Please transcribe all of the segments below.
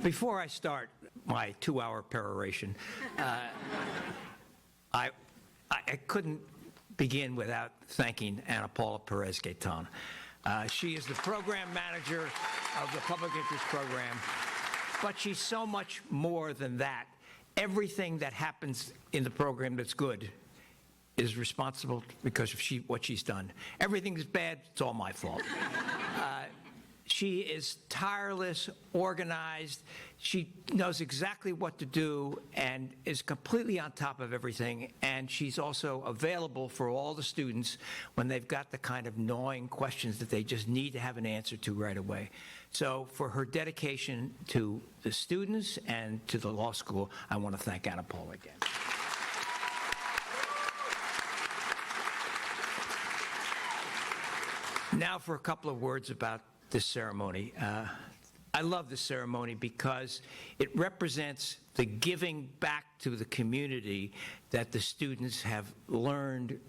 Before I start my 2-hour peroration, I couldn't begin without thanking Ana Paula Perez-Gaytan. She is the program manager of the Public Interest Program, but she's so much more than that. Everything that happens in the program that's good is responsible because of what she's done. Everything that's bad, it's all my fault. She is tireless, organized. She knows exactly what to do and is completely on top of everything. And she's also available for all the students when they've got the kind of gnawing questions that they just need to have an answer to right away. So for her dedication to the students and to the law school, I want to thank Ana Paula again. Now for a couple of words about this ceremony. I love this ceremony because it represents the giving back to the community that the students have learned,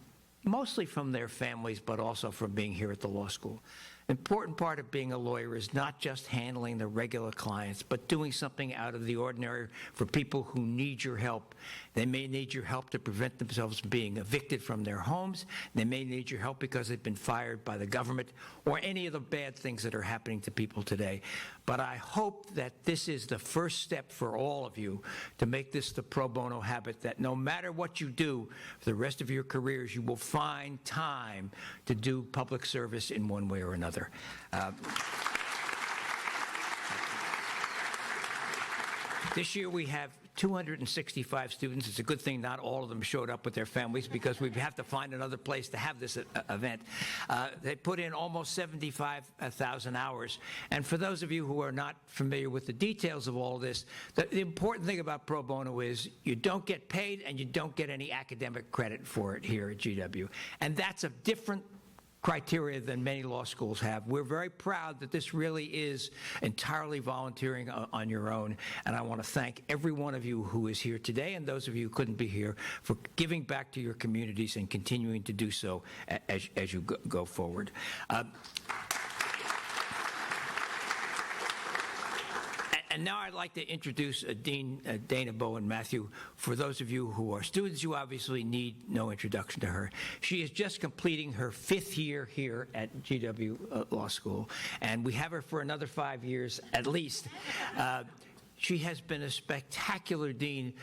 mostly from their families, but also from being here at the law school. An important part of being a lawyer is not just handling the regular clients, but doing something out of the ordinary for people who need your help. They may need your help to prevent themselves from being evicted from their homes. They may need your help because they've been fired by the government or any of the bad things that are happening to people today. But I hope that this is the first step for all of you to make this the pro bono habit, that no matter what you do for the rest of your careers, you will find time to do public service in one way or another. This year we have 265 students. It's a good thing not all of them showed up with their families because we have to find another place to have this event. They put in almost 75,000 hours. And for those of you who are not familiar with the details of all of this, the important thing about pro bono is you don't get paid and you don't get any academic credit for it here at GW. And that's a different criteria than many law schools have. We're very proud that this really is entirely volunteering on your own, and I want to thank every one of you who is here today and those of you who couldn't be here for giving back to your communities and continuing to do so as you go forward. And now I'd like to introduce Dean Dana Bowen Matthew. For those of you who are students, you obviously need no introduction to her. She is just completing her 5th year here at GW Law School, and we have her for another 5 years at least. She has been a spectacular dean,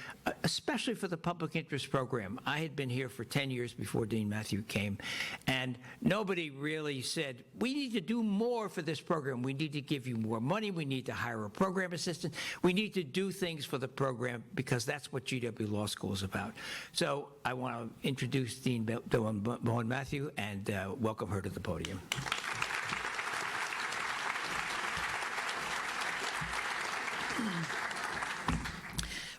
especially for the public interest program. I had been here for 10 years before Dean Matthew came, and nobody really said, we need to do more for this program. We need to give you more money. We need to hire a program assistant. We need to do things for the program because that's what GW Law School is about. So I want to introduce Dean Bowen Matthew and welcome her to the podium.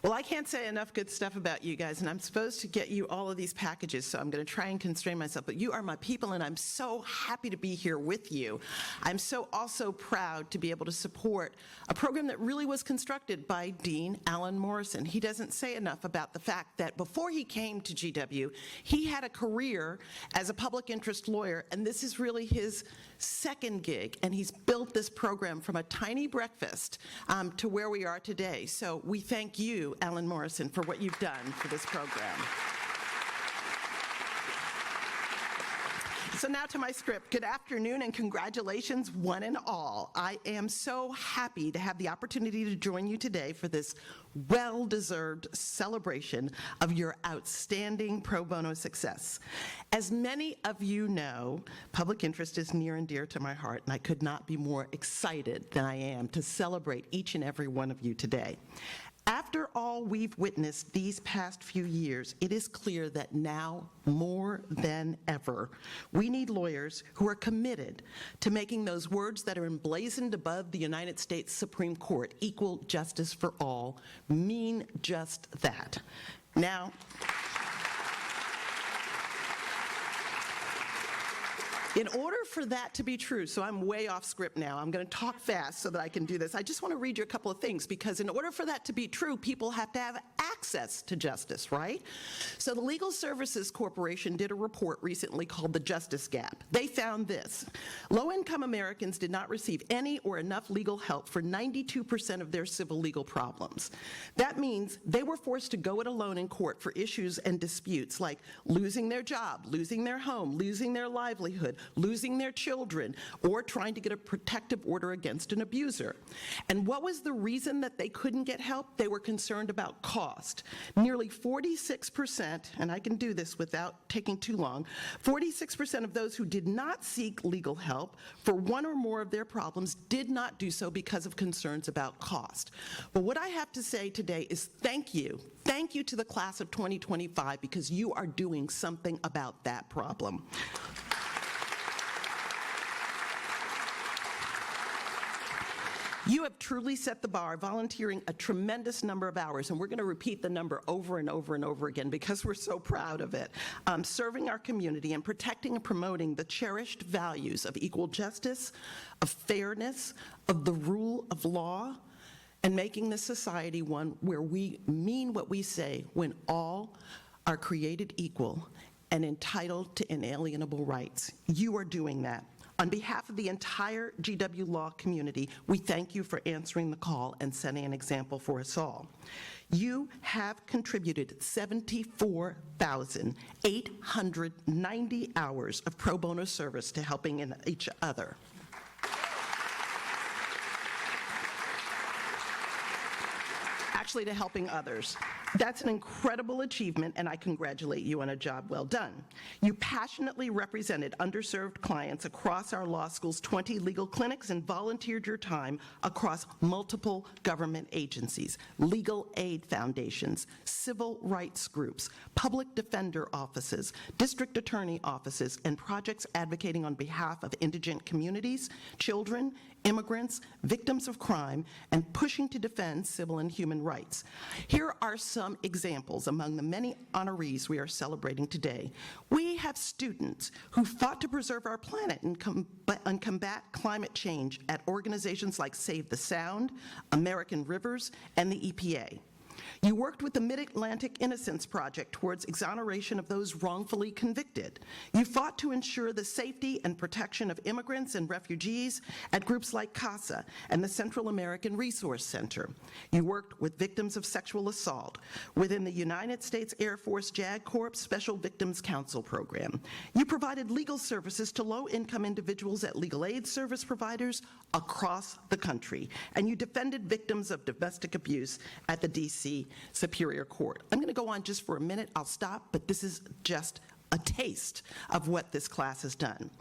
Well, I can't say enough good stuff about you guys, and I'm supposed to get you all of these packages, so I'm going to try and constrain myself. But you are my people, and I'm so happy to be here with you. I'm so also proud to be able to support a program that really was constructed by Dean Alan Morrison. He doesn't say enough about the fact that before he came to GW, he had a career as a public interest lawyer, and this is really his second gig, and he's built this program from a tiny breakfast to where we are today. So we thank you, Alan Morrison, for what you've done for this program. So now to my script. Good afternoon and congratulations, one and all. I am so happy to have the opportunity to join you today for this well-deserved celebration of your outstanding pro bono success. As many of you know, public interest is near and dear to my heart, and I could not be more excited than I am to celebrate each and every one of you today. After all we've witnessed these past few years, it is clear that now, more than ever, we need lawyers who are committed to making those words that are emblazoned above the United States Supreme Court, equal justice for all, mean just that. In order for that to be true, so I'm way off script now, I'm going to talk fast so that I can do this. I just want to read you a couple of things, because in order for that to be true, people have to have access to justice, right? So the Legal Services Corporation did a report recently called The Justice Gap. They found this: low-income Americans did not receive any or enough legal help for 92% of their civil legal problems. That means they were forced to go it alone in court for issues and disputes like losing their job, losing their home, losing their livelihood, losing their children, or trying to get a protective order against an abuser. And what was the reason that they couldn't get help? They were concerned about cost. Nearly 46%, and I can do this without taking too long, 46% of those who did not seek legal help for one or more of their problems did not do so because of concerns about cost. But what I have to say today is thank you. Thank you to the class of 2025, because you are doing something about that problem. You have truly set the bar, volunteering a tremendous number of hours, and we're going to repeat the number over and over and over again because we're so proud of it, serving our community and protecting and promoting the cherished values of equal justice, of fairness, of the rule of law, and making this society one where we mean what we say when all are created equal and entitled to inalienable rights. You are doing that. On behalf of the entire GW Law community, we thank you for answering the call and setting an example for us all. You have contributed 74,890 hours of pro bono service to helping each other. Actually, to helping others. That's an incredible achievement, and I congratulate you on a job well done. You passionately represented underserved clients across our law school's 20 legal clinics and volunteered your time across multiple government agencies, legal aid foundations, civil rights groups, public defender offices, district attorney offices, and projects advocating on behalf of indigent communities, children, immigrants, victims of crime, and pushing to defend civil and human rights. Here are some examples among the many honorees we are celebrating today. We have students who fought to preserve our planet and combat climate change at organizations like Save the Sound, American Rivers, and the EPA. You worked with the Mid-Atlantic Innocence Project towards exoneration of those wrongfully convicted. You fought to ensure the safety and protection of immigrants and refugees at groups like CASA and the Central American Resource Center. You worked with victims of sexual assault within the United States Air Force JAG Corps Special Victims Counsel Program. You provided legal services to low-income individuals at legal aid service providers across the country. And you defended victims of domestic abuse at the D.C. Superior Court. I'm going to go on just for a minute. I'll stop, but this is just a taste of what this class has done.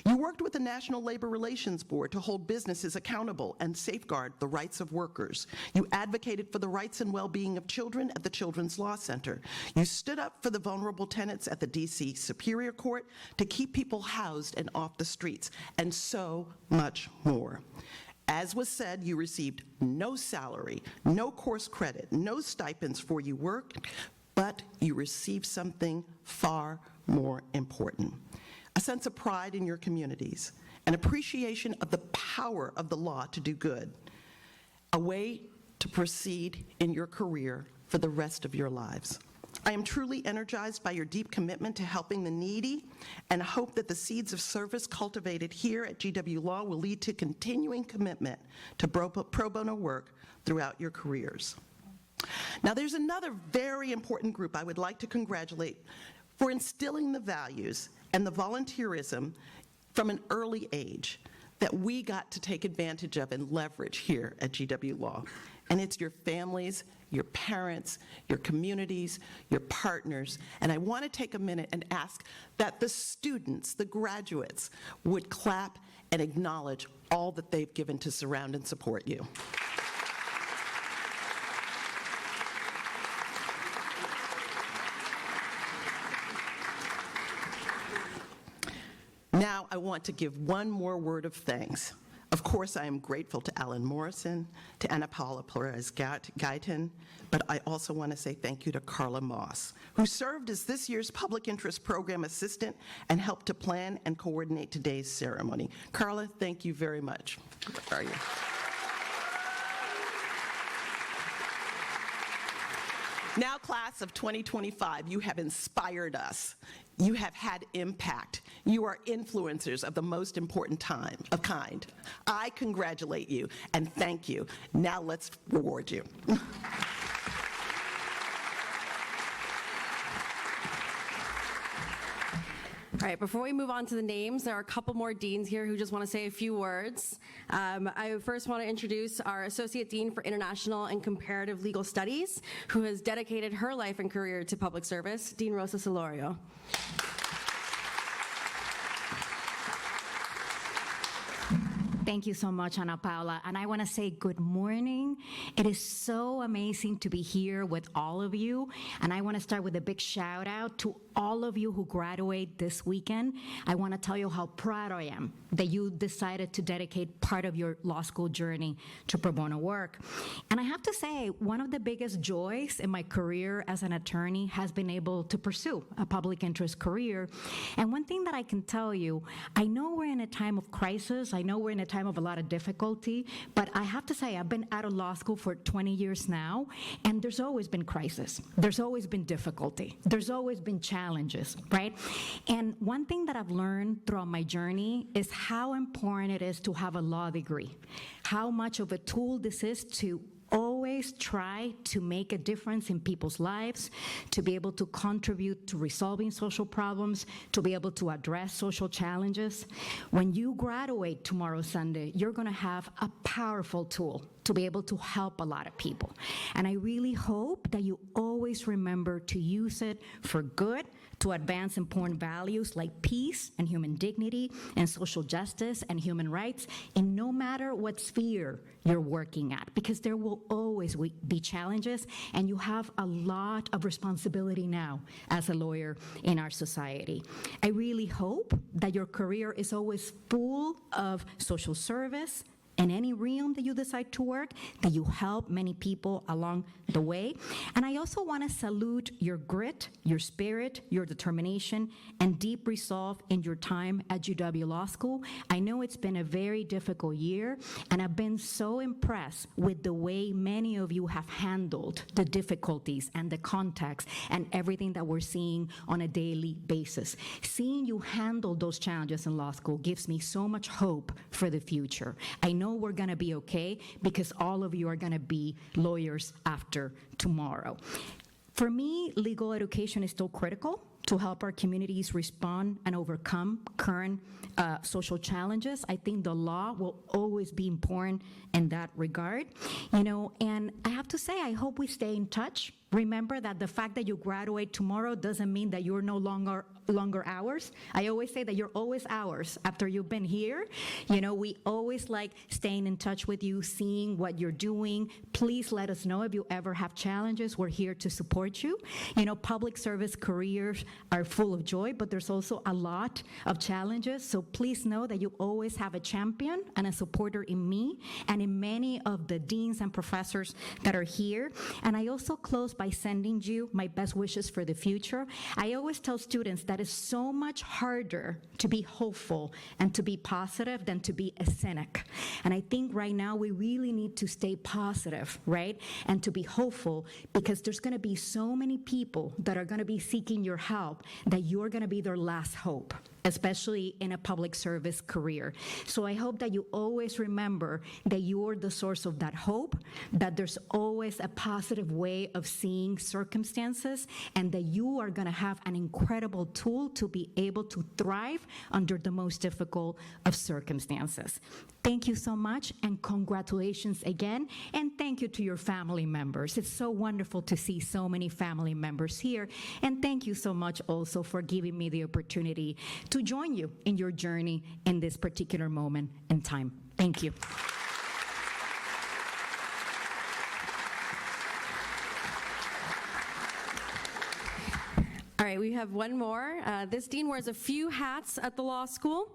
You worked with the National Labor Relations Board to hold businesses accountable and safeguard the rights of workers. You advocated for the rights and well-being of children at the Children's Law Center. You stood up for the vulnerable tenants at the D.C. Superior Court to keep people housed and off the streets, and so much more. As was said, you received no salary, no course credit, no stipends for your work, but you received something far more important: a sense of pride in your communities, an appreciation of the power of the law to do good, a way to proceed in your career for the rest of your lives. I am truly energized by your deep commitment to helping the needy, and hope that the seeds of service cultivated here at GW Law will lead to continuing commitment to pro bono work throughout your careers. Now, there's another very important group I would like to congratulate for instilling the values and the volunteerism from an early age that we got to take advantage of and leverage here at GW Law. And it's your families, your parents, your communities, your partners. And I want to take a minute and ask that the students, the graduates, would clap and acknowledge all that they've given to surround and support you. Now I want to give one more word of thanks. Of course, I am grateful to Alan Morrison, to Ana Paula Perez-Guyton, but I also want to say thank you to Carla Moss, who served as this year's Public Interest Program Assistant and helped to plan and coordinate today's ceremony. Carla, thank you very much. Where are you? Now, class of 2025, you have inspired us. You have had impact. You are influencers of the most important kind. I congratulate you and thank you. Now let's reward you. All right, before we move on to the names, there are a couple more deans here who just want to say a few words. I first want to introduce our Associate Dean for International and Comparative Legal Studies, who has dedicated her life and career to public service, Dean Rosa Solorio. Thank you so much, Ana Paula. And I want to say good morning. It is so amazing to be here with all of you. And I want to start with a big shout out to all of you who graduate this weekend. I want to tell you how proud I am that you decided to dedicate part of your law school journey to pro bono work. And I have to say, one of the biggest joys in my career as an attorney has been able to pursue a public interest career. And one thing that I can tell you, I know we're in a time of crisis. I know we're in a time of a lot of difficulty, but I have to say I've been out of law school for 20 years now, and there's always been crisis. There's always been difficulty. There's always been challenges, right? And one thing that I've learned throughout my journey is how important it is to have a law degree, how much of a tool this is to always try to make a difference in people's lives, to be able to contribute to resolving social problems, to be able to address social challenges. When you graduate tomorrow, Sunday, you're going to have a powerful tool to be able to help a lot of people. And I really hope that you always remember to use it for good, to advance important values like peace and human dignity and social justice and human rights in no matter what sphere you're working at, because there will always be challenges, and you have a lot of responsibility now as a lawyer in our society. I really hope that your career is always full of social service, in any realm that you decide to work, that you help many people along the way. And I also want to salute your grit, your spirit, your determination, and deep resolve in your time at UW Law School. I know it's been a very difficult year, and I've been so impressed with the way many of you have handled the difficulties and the context and everything that we're seeing on a daily basis. Seeing you handle those challenges in law school gives me so much hope for the future. I know we're going to be okay because all of you are going to be lawyers after tomorrow. For me, legal education is still critical to help our communities respond and overcome current social challenges. I think the law will always be important in that regard. And I have to say, I hope we stay in touch. Remember that the fact that you graduate tomorrow doesn't mean that you're no longer ours. I always say that you're always ours after you've been here. We always like staying in touch with you, seeing what you're doing. Please let us know if you ever have challenges. We're here to support you. Public service careers are full of joy, but there's also a lot of challenges. So please know that you always have a champion and a supporter in me and in many of the deans and professors that are here. And I also close by sending you my best wishes for the future. I always tell students that it's so much harder to be hopeful and to be positive than to be a cynic. And I think right now we really need to stay positive, right? And to be hopeful, because there's going to be so many people that are going to be seeking your help that you're going to be their last hope, especially in a public service career. So I hope that you always remember that you're the source of that hope, that there's always a positive way of seeing circumstances, and that you are going to have an incredible tool to be able to thrive under the most difficult of circumstances. Thank you so much, and congratulations again, and thank you to your family members. It's so wonderful to see so many family members here, and thank you so much also for giving me the opportunity to join you in your journey in this particular moment in time. Thank you. All right, we have one more. This dean wears a few hats at the law school.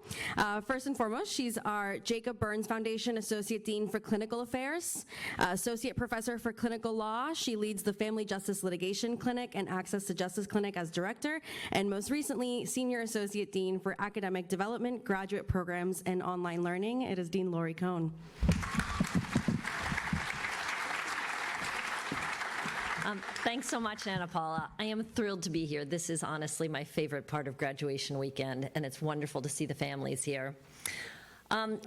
First and foremost, she's our Jacob Burns Foundation Associate Dean for Clinical Affairs, Associate Professor for Clinical Law. She leads the Family Justice Litigation Clinic and Access to Justice Clinic as Director, and most recently, Senior Associate Dean for Academic Development, Graduate Programs, and Online Learning. It is Dean Lori Cohn. Thanks so much, Anna Paula. I am thrilled to be here. This is honestly my favorite part of graduation weekend, and it's wonderful to see the families here.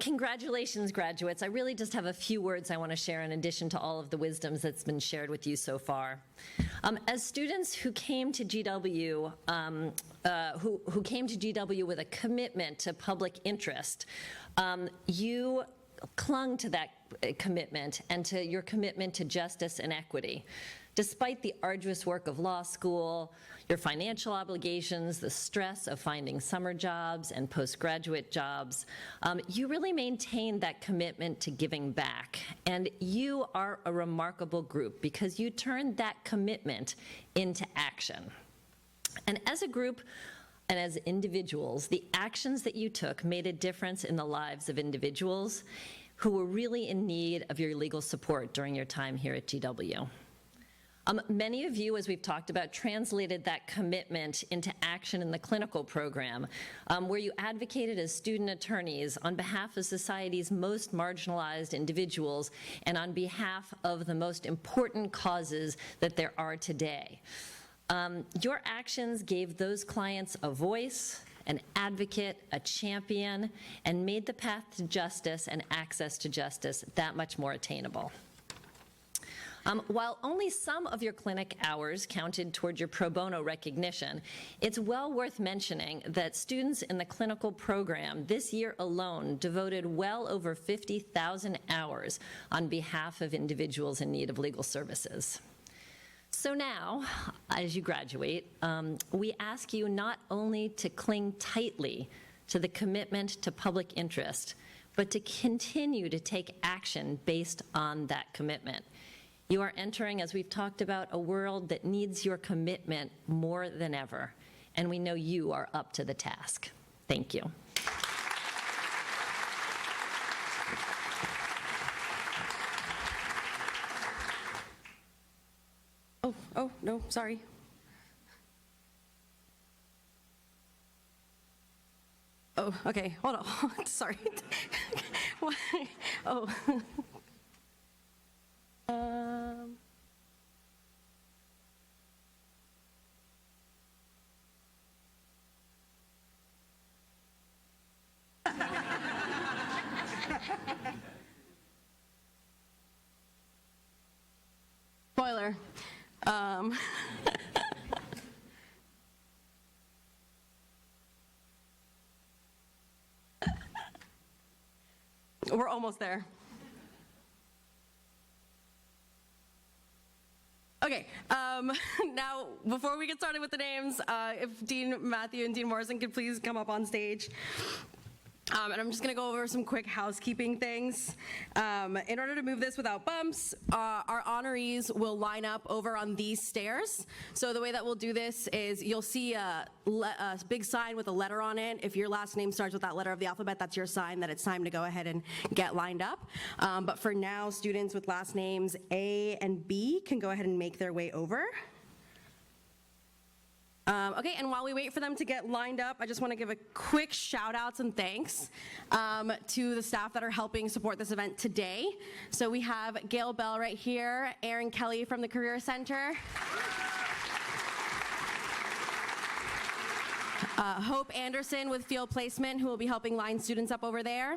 Congratulations, graduates. I really just have a few words I want to share in addition to all of the wisdoms that's been shared with you so far. As students who came to GW, who came to GW with a commitment to public interest, you clung to that commitment and to your commitment to justice and equity. Despite the arduous work of law school, your financial obligations, the stress of finding summer jobs and postgraduate jobs, you really maintained that commitment to giving back. And you are a remarkable group because you turned that commitment into action. And as a group, and as individuals, the actions that you took made a difference in the lives of individuals who were really in need of your legal support during your time here at GW. Many of you, as we've talked about, translated that commitment into action in the clinical program, where you advocated as student attorneys on behalf of society's most marginalized individuals and on behalf of the most important causes that there are today. Your actions gave those clients a voice, an advocate, a champion, and made the path to justice and access to justice that much more attainable. While only some of your clinic hours counted toward your pro bono recognition, it's well worth mentioning that students in the clinical program this year alone devoted well over 50,000 hours on behalf of individuals in need of legal services. So now, as you graduate, we ask you not only to cling tightly to the commitment to public interest, but to continue to take action based on that commitment. You are entering, as we've talked about, a world that needs your commitment more than ever, and we know you are up to the task. Thank you. Oh, no, sorry. Oh, okay, hold on, sorry. What? Oh. Spoiler. We're almost there. Okay, now, before we get started with the names, if Dean Matthew and Dean Morrison could please come up on stage. And I'm just going to go over some quick housekeeping things. In order to move this without bumps, our honorees will line up over on these stairs. So the way that we'll do this is you'll see a big sign with a letter on it. If your last name starts with that letter of the alphabet, that's your sign that it's time to go ahead and get lined up. But for now, students with last names A and B can go ahead and make their way over. Okay, and while we wait for them to get lined up, I just want to give a quick shout outs and thanks to the staff that are helping support this event today. So we have Gail Bell right here, Aaron Kelly from the Career Center, Hope Anderson with Field Placement, who will be helping line students up over there.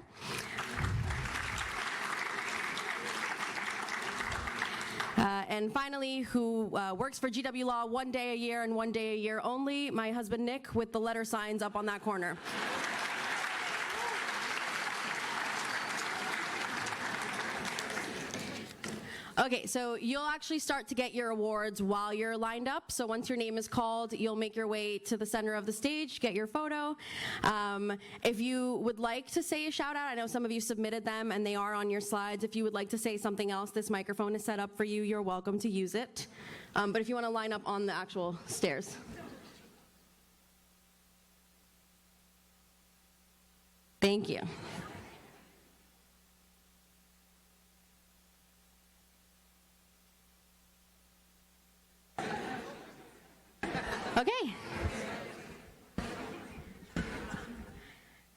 And finally, who works for GW Law 1 day a year and 1 day a year only, my husband Nick with the letter signs up on that corner. Okay, so you'll actually start to get your awards while you're lined up. So once your name is called, you'll make your way to the center of the stage, get your photo. If you would like to say a shout out, I know some of you submitted them and they are on your slides. If you would like to say something else, this microphone is set up for you. You're welcome to use it. But if you want to line up on the actual stairs. Thank you. Okay.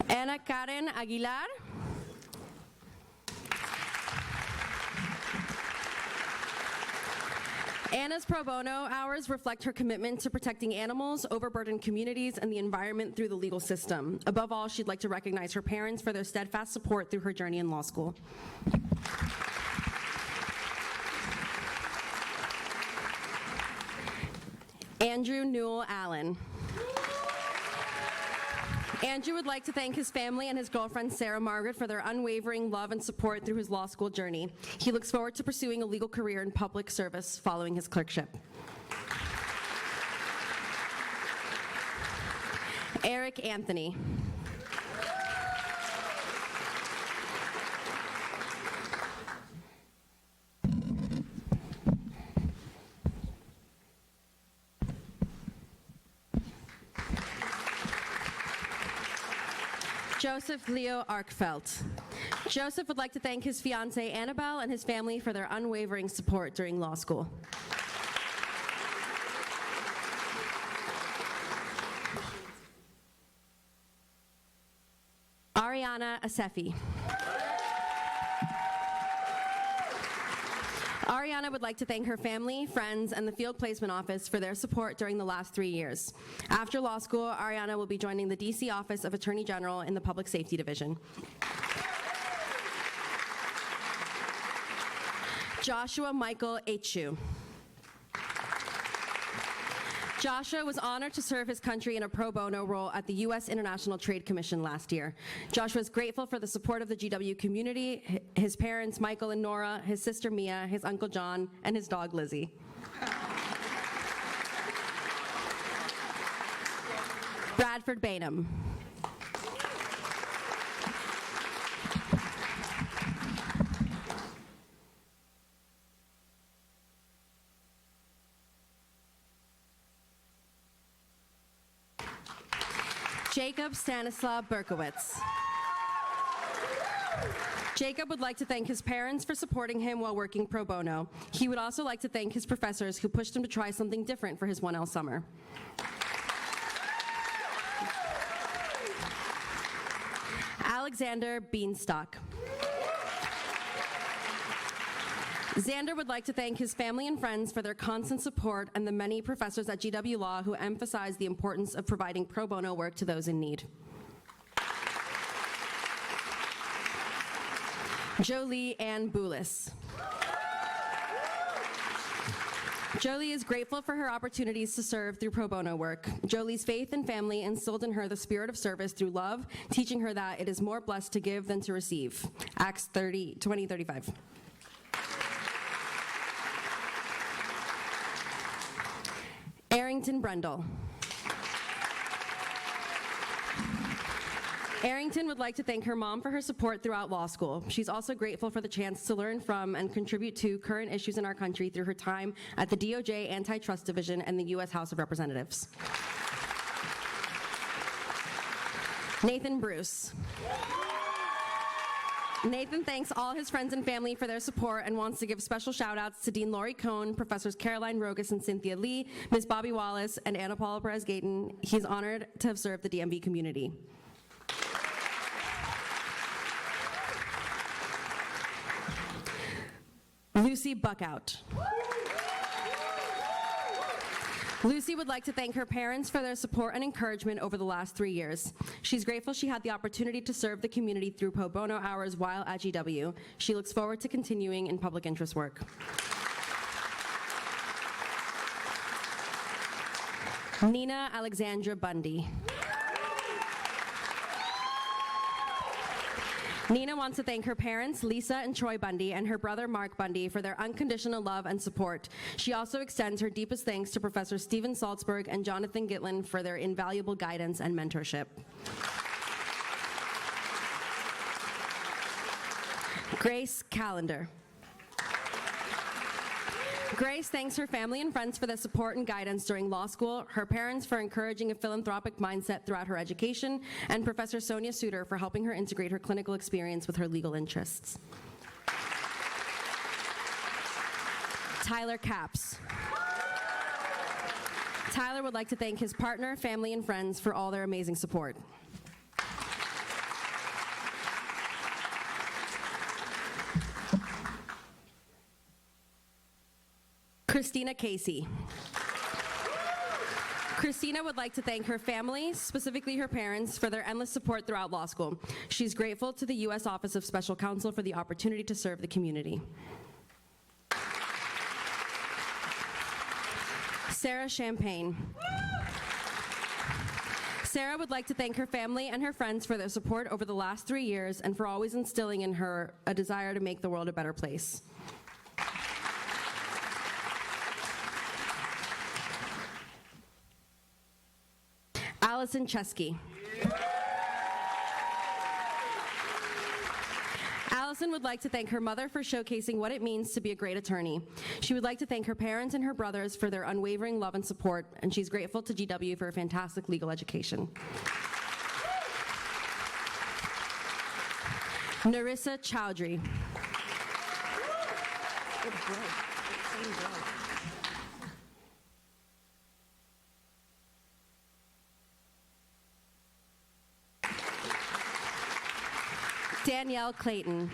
Ana Karen Aguilar. Anna's pro bono hours reflect her commitment to protecting animals, overburdened communities, and the environment through the legal system. Above all, she'd like to recognize her parents for their steadfast support through her journey in law school. Andrew Newell Allen. Andrew would like to thank his family and his girlfriend, Sarah Margaret, for their unwavering love and support through his law school journey. He looks forward to pursuing a legal career in public service following his clerkship. Eric Anthony. Joseph Leo Arkfeld. Joseph would like to thank his fiancée Annabelle and his family for their unwavering support during law school. Ariana Asefi. Ariana would like to thank her family, friends, and the Field Placement Office for their support during the last 3 years. After law school, Ariana will be joining the DC Office of Attorney General in the Public Safety Division. Joshua Michael Achu. Joshua was honored to serve his country in a pro bono role at the U.S. International Trade Commission last year. Joshua is grateful for the support of the GW community, his parents, Michael and Nora, his sister Mia, his uncle John, and his dog Lizzie. Bradford Bainham. Jacob Stanislaw Berkowitz. Jacob would like to thank his parents for supporting him while working pro bono. He would also like to thank his professors who pushed him to try something different for his 1L summer. Alexander Beanstalk. Xander would like to thank his family and friends for their constant support and the many professors at GW Law who emphasize the importance of providing pro bono work to those in need. Jolie Ann Boulis. Jolie is grateful for her opportunities to serve through pro bono work. Jolie's faith and family instilled in her the spirit of service through love, teaching her that it is more blessed to give than to receive. Acts 20:35. Arrington Brendel. Arrington would like to thank her mom for her support throughout law school. She's also grateful for the chance to learn from and contribute to current issues in our country through her time at the DOJ Antitrust Division and the U.S. House of Representatives. Nathan Bruce. Nathan thanks all his friends and family for their support and wants to give special shout-outs to Dean Laurie Cohn, Professors Caroline Rogas and Cynthia Lee, Ms. Bobby Wallace, and Anna Paula Perez-Gayton. He's honored to have served the DMV community. Lucy Buckout. Lucy would like to thank her parents for their support and encouragement over the last 3 years. She's grateful she had the opportunity to serve the community through pro bono hours while at GW. She looks forward to continuing in public interest work. Nina Alexandra Bundy. Nina wants to thank her parents, Lisa and Troy Bundy, and her brother, Mark Bundy, for their unconditional love and support. She also extends her deepest thanks to Professor Steven Salzberg and Jonathan Gitlin for their invaluable guidance and mentorship. Grace Callender. Grace thanks her family and friends for their support and guidance during law school, her parents for encouraging a philanthropic mindset throughout her education, and Professor Sonia Suter for helping her integrate her clinical experience with her legal interests. Tyler Capps. Tyler would like to thank his partner, family, and friends for all their amazing support. Christina Casey. Christina would like to thank her family, specifically her parents, for their endless support throughout law school. She's grateful to the U.S. Office of Special Counsel for the opportunity to serve the community. Sarah Champagne. Sarah would like to thank her family and her friends for their support over the last 3 years and for always instilling in her a desire to make the world a better place. Allison Chesky. Allison would like to thank her mother for showcasing what it means to be a great attorney. She would like to thank her parents and her brothers for their unwavering love and support, and she's grateful to GW for a fantastic legal education. Narissa Chowdhury. Danielle Clayton.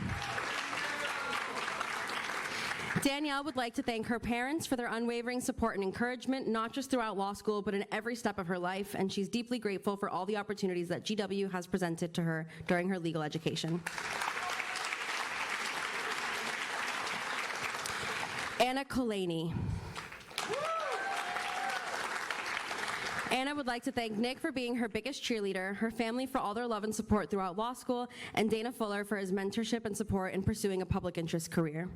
Danielle would like to thank her parents for their unwavering support and encouragement, not just throughout law school, but in every step of her life, and she's deeply grateful for all the opportunities that GW has presented to her during her legal education. Anna Colaney. Anna would like to thank Nick for being her biggest cheerleader, her family for all their love and support throughout law school, and Dana Fuller for his mentorship and support in pursuing a public interest career.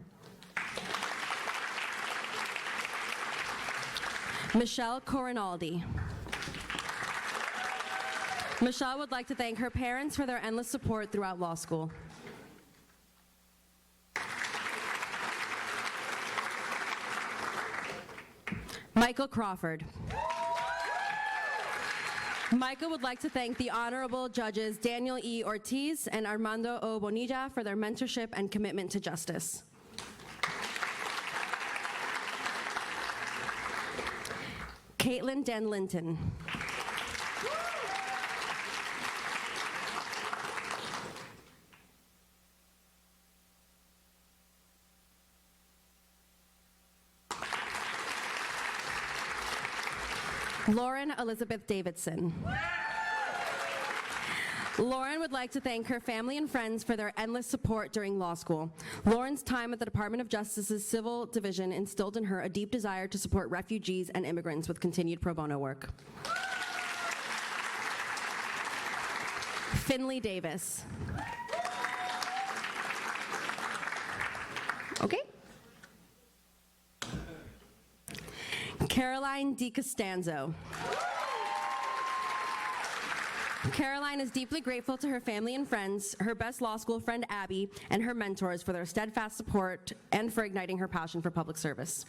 Michelle Corinaldi. Michelle would like to thank her parents for their endless support throughout law school. Michael Crawford. Michael would like to thank the Honorable Judges Daniel E. Ortiz and Armando O. Bonilla for their mentorship and commitment to justice. Caitlin Den Linton. Lauren Elizabeth Davidson. Lauren would like to thank her family and friends for their endless support during law school. Lauren's time at the Department of Justice's Civil Division instilled in her a deep desire to support refugees and immigrants with continued pro bono work. Finley Davis. Okay. Caroline DiCostanzo. Caroline is deeply grateful to her family and friends, her best law school friend Abby, and her mentors for their steadfast support and for igniting her passion for public service.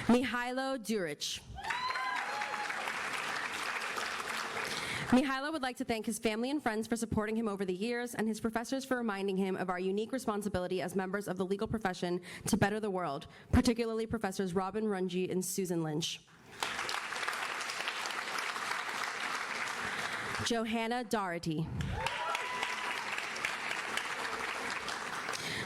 Mihailo Duric. Mihailo would like to thank his family and friends for supporting him over the years and his professors for reminding him of our unique responsibility as members of the legal profession to better the world, particularly Professors Robin Runge and Susan Lynch. Johanna Doherty.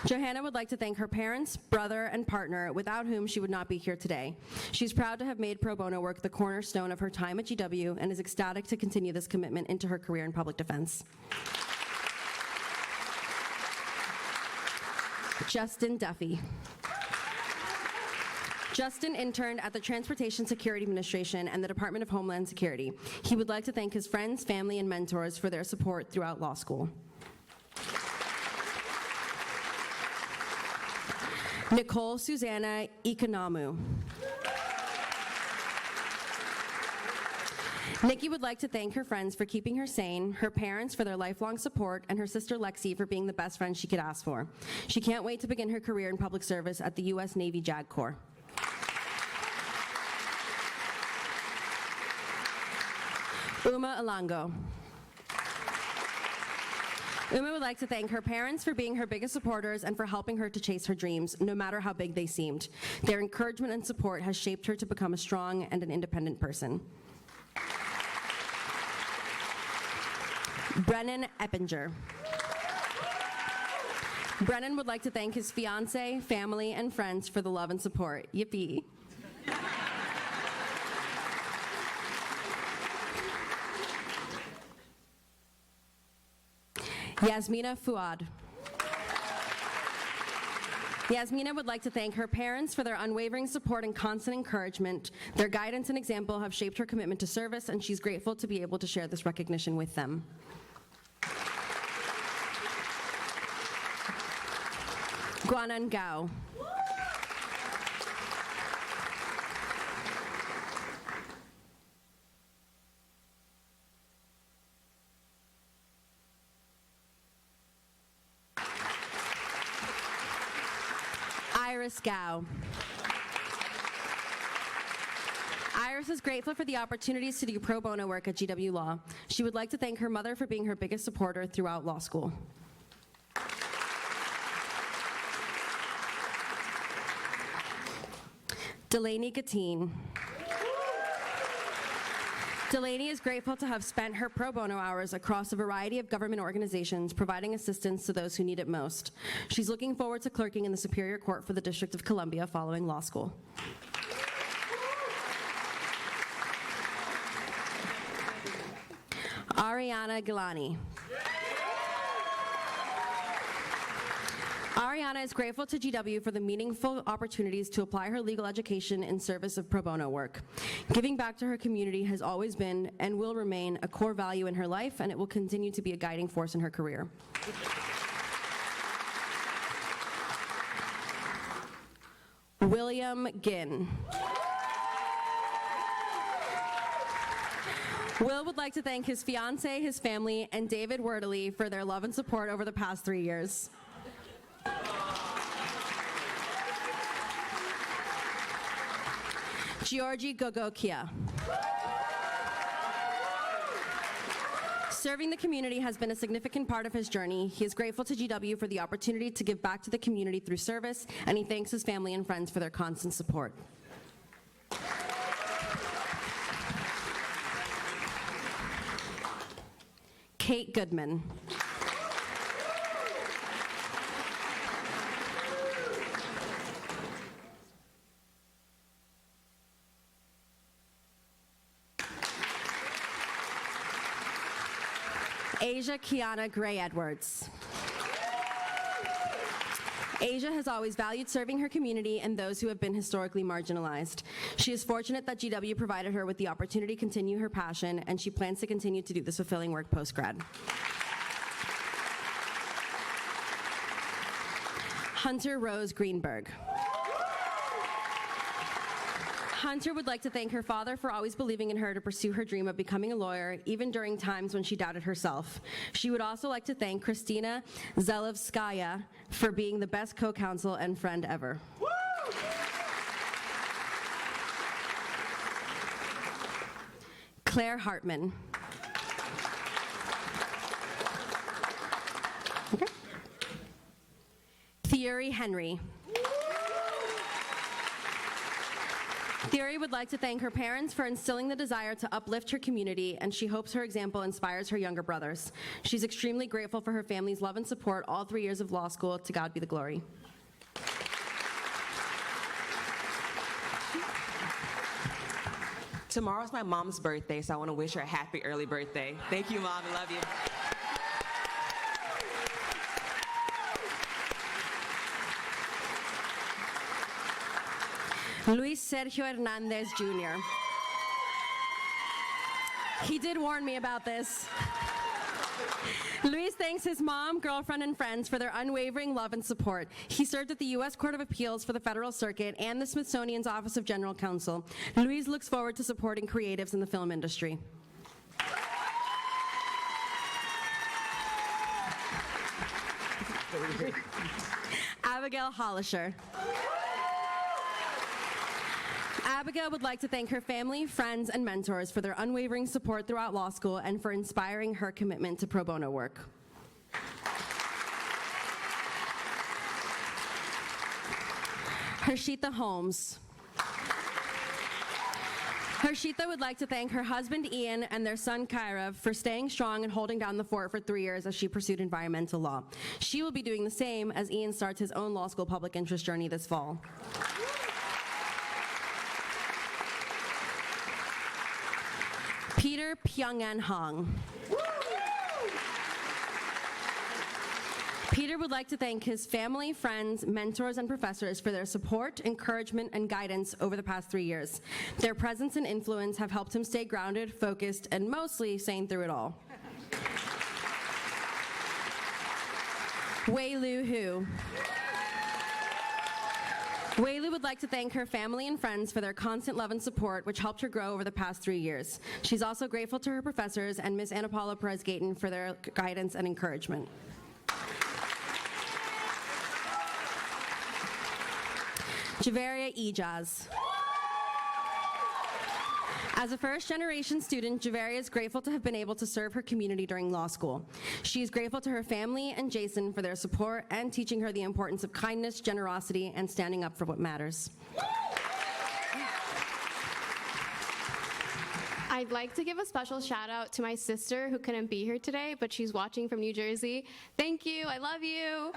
Johanna would like to thank her parents, brother, and partner, without whom she would not be here today. She's proud to have made pro bono work the cornerstone of her time at GW and is ecstatic to continue this commitment into her career in public defense. Justin Duffy. Justin interned at the Transportation Security Administration and the Department of Homeland Security. He would like to thank his friends, family, and mentors for their support throughout law school. Nicole Susanna Ikanamu. Nikki would like to thank her friends for keeping her sane, her parents for their lifelong support, and her sister Lexi for being the best friend she could ask for. She can't wait to begin her career in public service at the U.S. Navy JAG Corps. Uma Alango. Uma would like to thank her parents for being her biggest supporters and for helping her to chase her dreams, no matter how big they seemed. Their encouragement and support has shaped her to become a strong and an independent person. Brennan Eppinger. Brennan would like to thank his fiance, family, and friends for the love and support. Yippee. Yasmina Fuad. Yasmina would like to thank her parents for their unwavering support and constant encouragement. Their guidance and example have shaped her commitment to service, and she's grateful to be able to share this recognition with them. Guanan Gao. Iris Gao. Iris is grateful for the opportunities to do pro bono work at GW Law. She would like to thank her mother for being her biggest supporter throughout law school. Delaney Gatine. Delaney is grateful to have spent her pro bono hours across a variety of government organizations providing assistance to those who need it most. She's looking forward to clerking in the Superior Court for the District of Columbia following law school. Ariana Gilani. Ariana is grateful to GW for the meaningful opportunities to apply her legal education in service of pro bono work. Giving back to her community has always been and will remain a core value in her life, and it will continue to be a guiding force in her career. William Ginn. Will would like to thank his fiance, his family, and David Wordley for their love and support over the past 3 years. Georgi Gogokia. Serving the community has been a significant part of his journey. He is grateful to GW for the opportunity to give back to the community through service, and he thanks his family and friends for their constant support. Kate Goodman. Asia Kiana Gray Edwards. Asia has always valued serving her community and those who have been historically marginalized. She is fortunate that GW provided her with the opportunity to continue her passion, and she plans to continue to do this fulfilling work post-grad. Hunter Rose Greenberg. Hunter would like to thank her father for always believing in her to pursue her dream of becoming a lawyer, even during times when she doubted herself. She would also like to thank Christina Zelevskaya for being the best co-counsel and friend ever. Claire Hartman. Okay. Thierry Henry. Thierry would like to thank her parents for instilling the desire to uplift her community, and she hopes her example inspires her younger brothers. She's extremely grateful for her family's love and support all 3 years of law school. To God be the glory. Tomorrow's my mom's birthday, so I want to wish her a happy early birthday. Thank you, Mom. I love you. Luis Sergio Hernandez Jr. He did warn me about this. Luis thanks his mom, girlfriend, and friends for their unwavering love and support. He served at the U.S. Court of Appeals for the Federal Circuit and the Smithsonian's Office of General Counsel. Luis looks forward to supporting creatives in the film industry. Abigail Hollisher. Abigail would like to thank her family, friends, and mentors for their unwavering support throughout law school and for inspiring her commitment to pro bono work. Harshita Holmes. Harshita would like to thank her husband Ian and their son Kyra for staying strong and holding down the fort for 3 years as she pursued environmental law. She will be doing the same as Ian starts his own law school public interest journey this fall. Peter Pyongan Hong. Peter would like to thank his family, friends, mentors, and professors for their support, encouragement, and guidance over the past 3 years. Their presence and influence have helped him stay grounded, focused, and mostly sane through it all. Wei Lu Hu. Wei Lu would like to thank her family and friends for their constant love and support, which helped her grow over the past 3 years. She's also grateful to her professors and Miss Ana Paula Perez-Gayton for their guidance and encouragement. Javaria Ejaz. As a first-generation student, Javaria is grateful to have been able to serve her community during law school. She is grateful to her family and Jason for their support and teaching her the importance of kindness, generosity, and standing up for what matters. I'd like to give a special shout out to my sister who couldn't be here today, but she's watching from New Jersey. Thank you, I love you.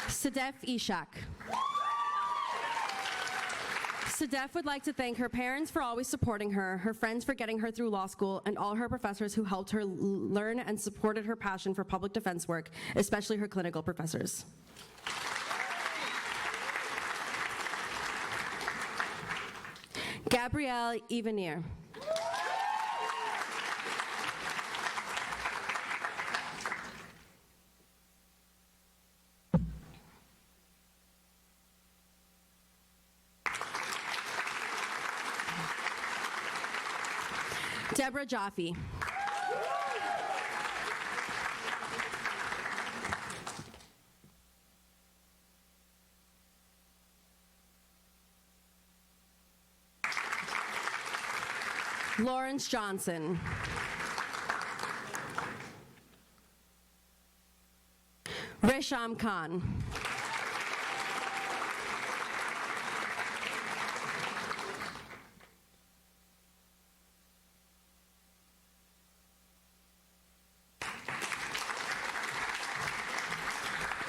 Sadef Ishak. Sadef would like to thank her parents for always supporting her, her friends for getting her through law school, and all her professors who helped her learn and supported her passion for public defense work, especially her clinical professors. Gabrielle Ivanir. Deborah Jaffe. Lawrence Johnson. Risham Khan.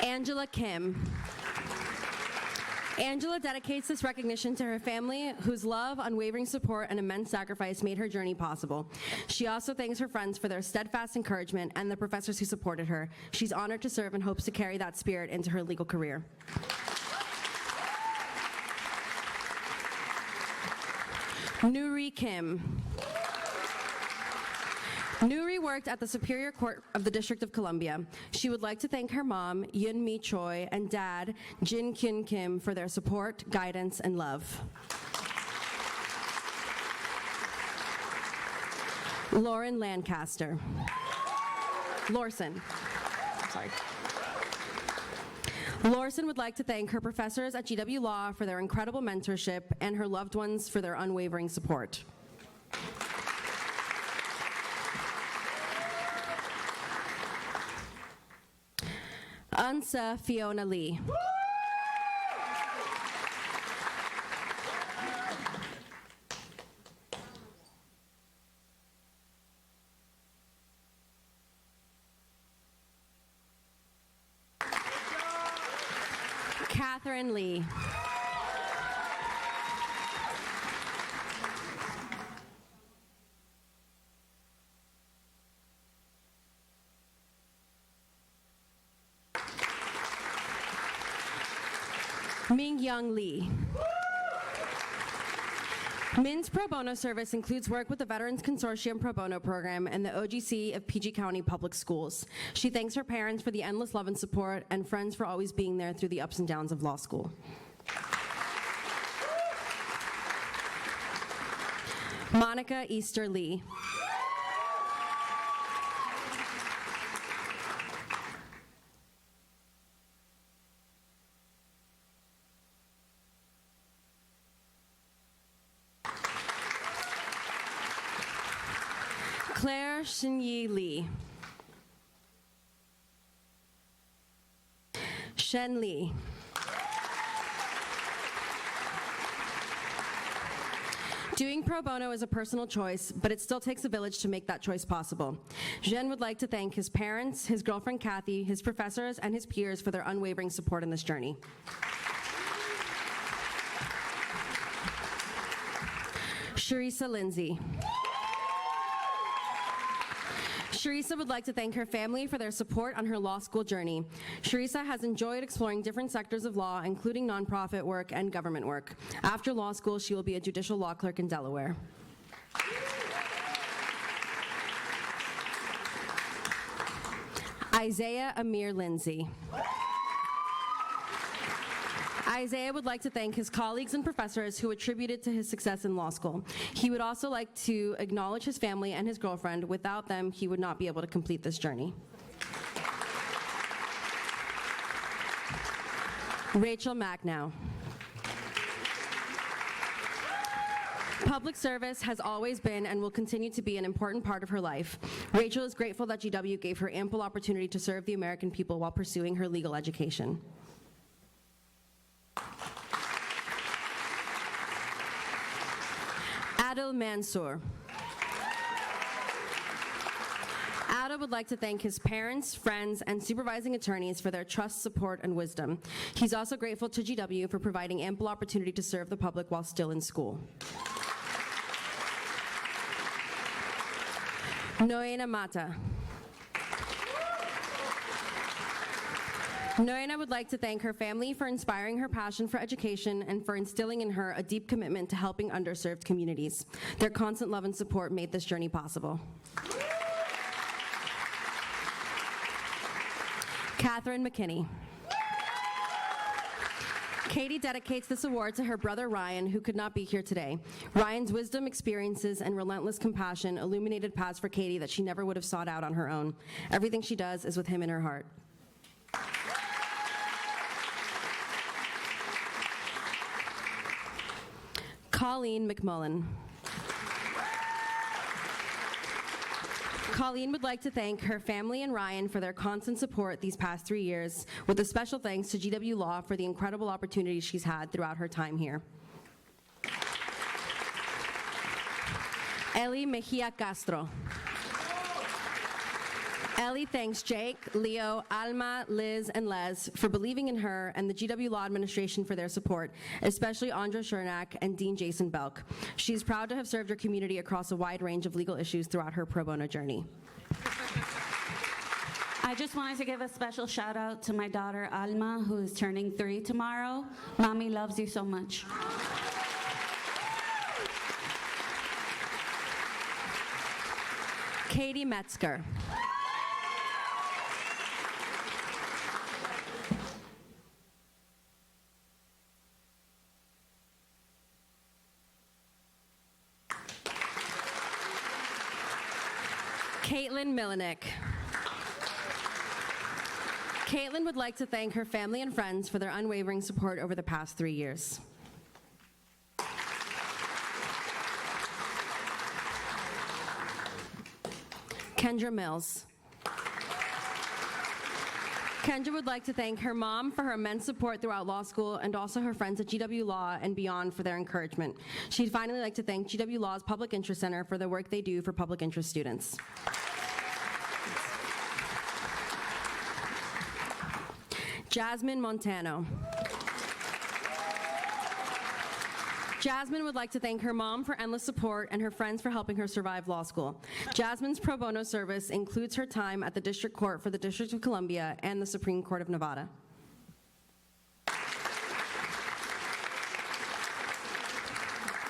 Angela Kim. Angela dedicates this recognition to her family, whose love, unwavering support, and immense sacrifice made her journey possible. She also thanks her friends for their steadfast encouragement and the professors who supported her. She's honored to serve and hopes to carry that spirit into her legal career. Nuri Kim. Nuri worked at the Superior Court of the District of Columbia. She would like to thank her mom, Yun Mi Choi, and dad, Jin Kyun Kim, for their support, guidance, and love. Lauren Lancaster. Lorson. Sorry. Lorson would like to thank her professors at GW Law for their incredible mentorship and her loved ones for their unwavering support. Unsa Fiona Lee. Catherine Lee. Ming Young Lee. Min's pro bono service includes work with the Veterans Consortium Pro Bono Program and the OGC of PG County Public Schools. She thanks her parents for the endless love and support and friends for always being there through the ups and downs of law school. Monica Easter Lee. Claire Shinyi Lee. Shen Lee. Doing pro bono is a personal choice, but it still takes a village to make that choice possible. Zhen would like to thank his parents, his girlfriend Kathy, his professors, and his peers for their unwavering support in this journey. Sharissa Lindsay. Sharissa would like to thank her family for their support on her law school journey. Sharissa has enjoyed exploring different sectors of law, including nonprofit work and government work. After law school, she will be a judicial law clerk in Delaware. Isaiah Amir Lindsay. Isaiah would like to thank his colleagues and professors who attributed to his success in law school. He would also like to acknowledge his family and his girlfriend. Without them, he would not be able to complete this journey. Rachel Macnow. Public service has always been and will continue to be an important part of her life. Rachel is grateful that GW gave her ample opportunity to serve the American people while pursuing her legal education. Adil Mansour. Adil would like to thank his parents, friends, and supervising attorneys for their trust, support, and wisdom. He's also grateful to GW for providing ample opportunity to serve the public while still in school. Noena Mata. Noena would like to thank her family for inspiring her passion for education and for instilling in her a deep commitment to helping underserved communities. Their constant love and support made this journey possible. Catherine McKinney. Katie dedicates this award to her brother Ryan, who could not be here today. Ryan's wisdom, experiences, and relentless compassion illuminated paths for Katie that she never would have sought out on her own. Everything she does is with him in her heart. Colleen McMullen. Colleen would like to thank her family and Ryan for their constant support these past 3 years, with a special thanks to GW Law for the incredible opportunities she's had throughout her time here. Ellie Mejia Castro. Ellie thanks Jake, Leo, Alma, Liz, and Les for believing in her and the GW Law Administration for their support, especially Andra Chernak and Dean Jason Belk. She's proud to have served her community across a wide range of legal issues throughout her pro bono journey. I just wanted to give a special shout out to my daughter Alma, who is turning 3 tomorrow. Mommy loves you so much. Katie Metzger. Caitlin Milinek. Caitlin would like to thank her family and friends for their unwavering support over the past 3 years. Kendra Mills. Kendra would like to thank her mom for her immense support throughout law school and also her friends at GW Law and beyond for their encouragement. She'd finally like to thank GW Law's Public Interest Center for the work they do for public interest students. Jasmine Montano. Jasmine would like to thank her mom for endless support and her friends for helping her survive law school. Jasmine's pro bono service includes her time at the District Court for the District of Columbia and the Supreme Court of Nevada.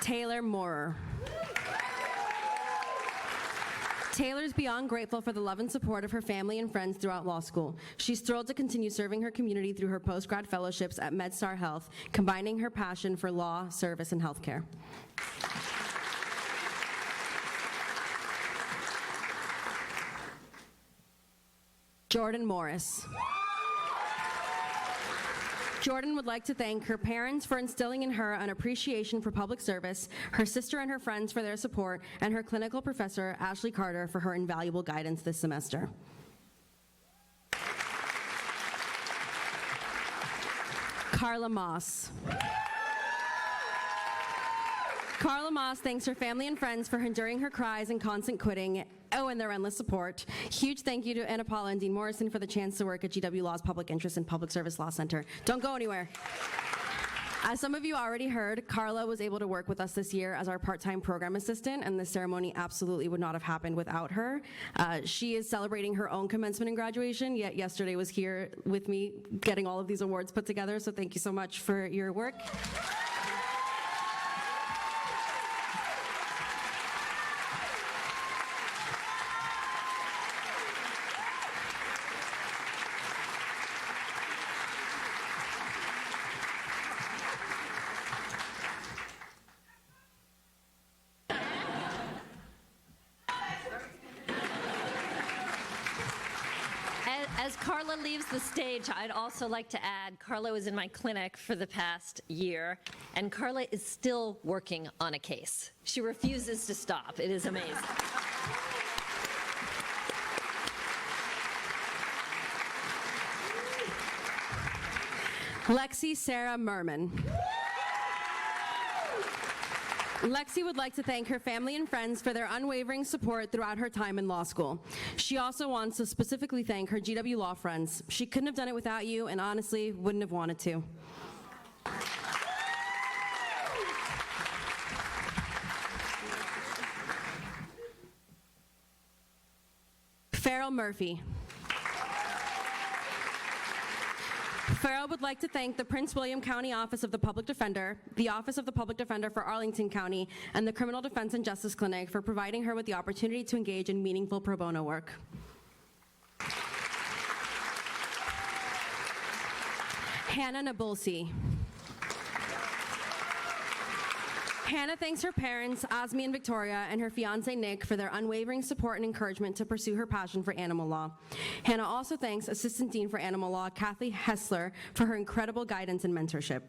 Taylor Moorer. Taylor's beyond grateful for the love and support of her family and friends throughout law school. She's thrilled to continue serving her community through her post-grad fellowships at MedStar Health, combining her passion for law, service, and healthcare. Jordan Morris. Jordan would like to thank her parents for instilling in her an appreciation for public service, her sister and her friends for their support, and her clinical professor, Ashley Carter, for her invaluable guidance this semester. Carla Moss. Carla Moss thanks her family and friends for enduring her cries and constant quitting, and their endless support. Huge thank you to Anna Paula and Dean Morrison for the chance to work at GW Law's Public Interest and Public Service Law Center. Don't go anywhere. As some of you already heard, Carla was able to work with us this year as our part-time program assistant, and this ceremony absolutely would not have happened without her. She is celebrating her own commencement and graduation, yet yesterday was here with me getting all of these awards put together, so thank you so much for your work. As Carla leaves the stage, I'd also like to add, Carla was in my clinic for the past year, and Carla is still working on a case. She refuses to stop. It is amazing. Lexi Sarah Merman. Lexi would like to thank her family and friends for their unwavering support throughout her time in law school. She also wants to specifically thank her GW Law friends. She couldn't have done it without you, and honestly, wouldn't have wanted to. Farrell Murphy. Farrell would like to thank the Prince William County Office of the Public Defender, the Office of the Public Defender for Arlington County, and the Criminal Defense and Justice Clinic for providing her with the opportunity to engage in meaningful pro bono work. Hannah Nabulsi. Hannah thanks her parents, Osmi and Victoria, and her fiancé, Nick, for their unwavering support and encouragement to pursue her passion for animal law. Hannah also thanks Assistant Dean for Animal Law, Kathy Hessler, for her incredible guidance and mentorship.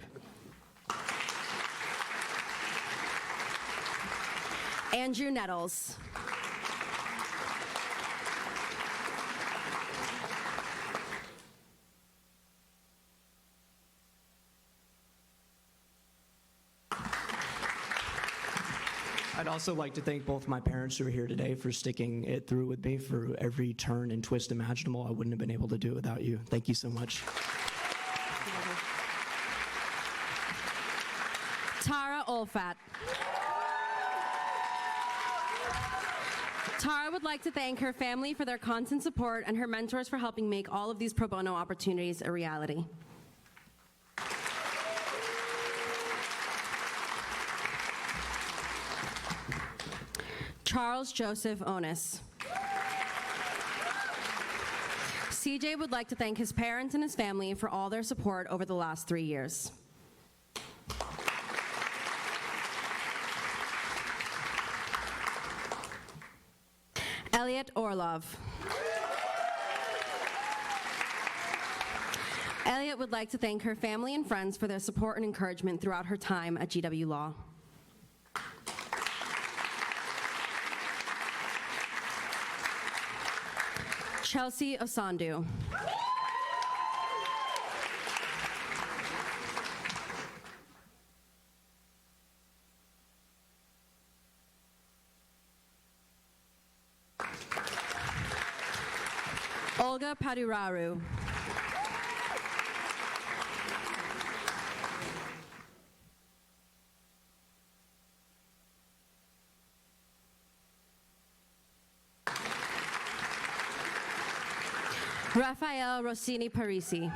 Andrew Nettles. I'd also like to thank both my parents who are here today for sticking it through with me for every turn and twist imaginable. I wouldn't have been able to do it without you. Thank you so much. Tara Olfat. Tara would like to thank her family for their constant support and her mentors for helping make all of these pro bono opportunities a reality. Charles Joseph Onis. CJ would like to thank his parents and his family for all their support over the last 3 years. Elliot Orlov. Elliot would like to thank her family and friends for their support and encouragement throughout her time at GW Law. Chelsea Osandu. Olga Paduraru. Rafael Rossini Parisi.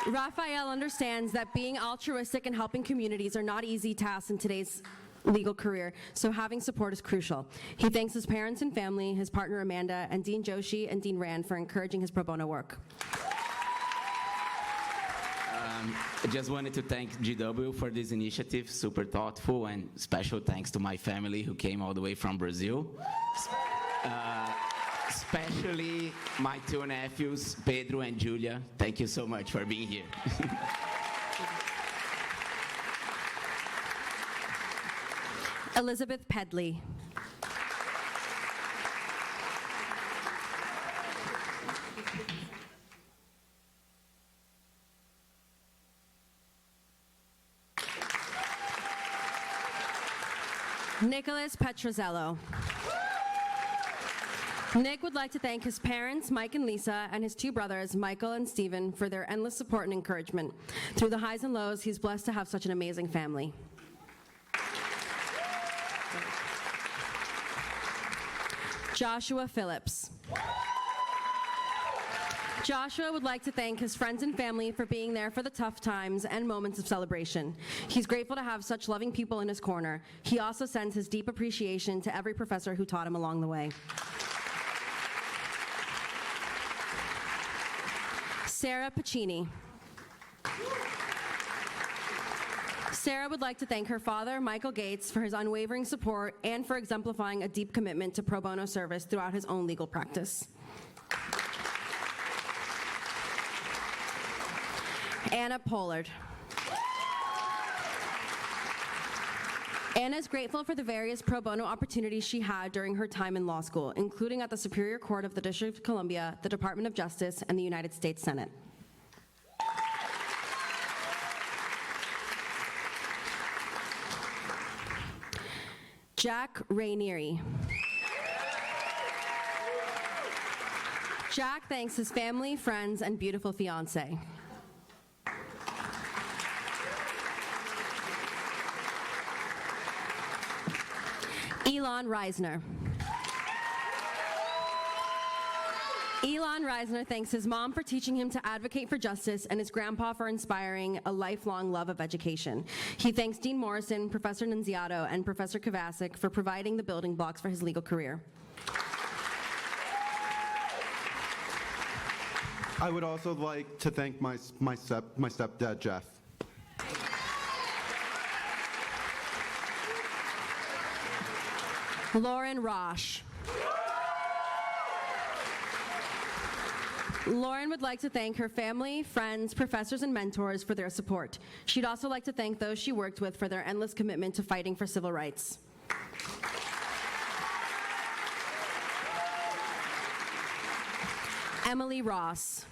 Rafael understands that being altruistic and helping communities are not easy tasks in today's legal career, so having support is crucial. He thanks his parents and family, his partner Amanda, and Dean Joshi and Dean Rand for encouraging his pro bono work. I just wanted to thank GW for this initiative, super thoughtful, and special thanks to my family who came all the way from Brazil. especially my two nephews, Pedro and Julia. Thank you so much for being here. Elizabeth Pedley. Nicholas Petrozello. Nick would like to thank his parents, Mike and Lisa, and his two brothers, Michael and Stephen, for their endless support and encouragement. Through the highs and lows, he's blessed to have such an amazing family. Joshua Phillips. Joshua would like to thank his friends and family for being there for the tough times and moments of celebration. He's grateful to have such loving people in his corner. He also sends his deep appreciation to every professor who taught him along the way. Sarah Pacini. Sarah would like to thank her father, Michael Gates, for his unwavering support and for exemplifying a deep commitment to pro bono service throughout his own legal practice. Anna Pollard. Anna is grateful for the various pro bono opportunities she had during her time in law school, including at the Superior Court of the District of Columbia, the Department of Justice, and the United States Senate. Jack Rainieri. Jack thanks his family, friends, and beautiful fiance. Elon Reisner. Elon Reisner thanks his mom for teaching him to advocate for justice and his grandpa for inspiring a lifelong love of education. He thanks Dean Morrison, Professor Nunziato, and Professor Kovacic for providing the building blocks for his legal career. I would also like to thank my stepdad, Jeff. Lauren Rosh. Lauren would like to thank her family, friends, professors, and mentors for their support. She'd also like to thank those she worked with for their endless commitment to fighting for civil rights. Emily Ross.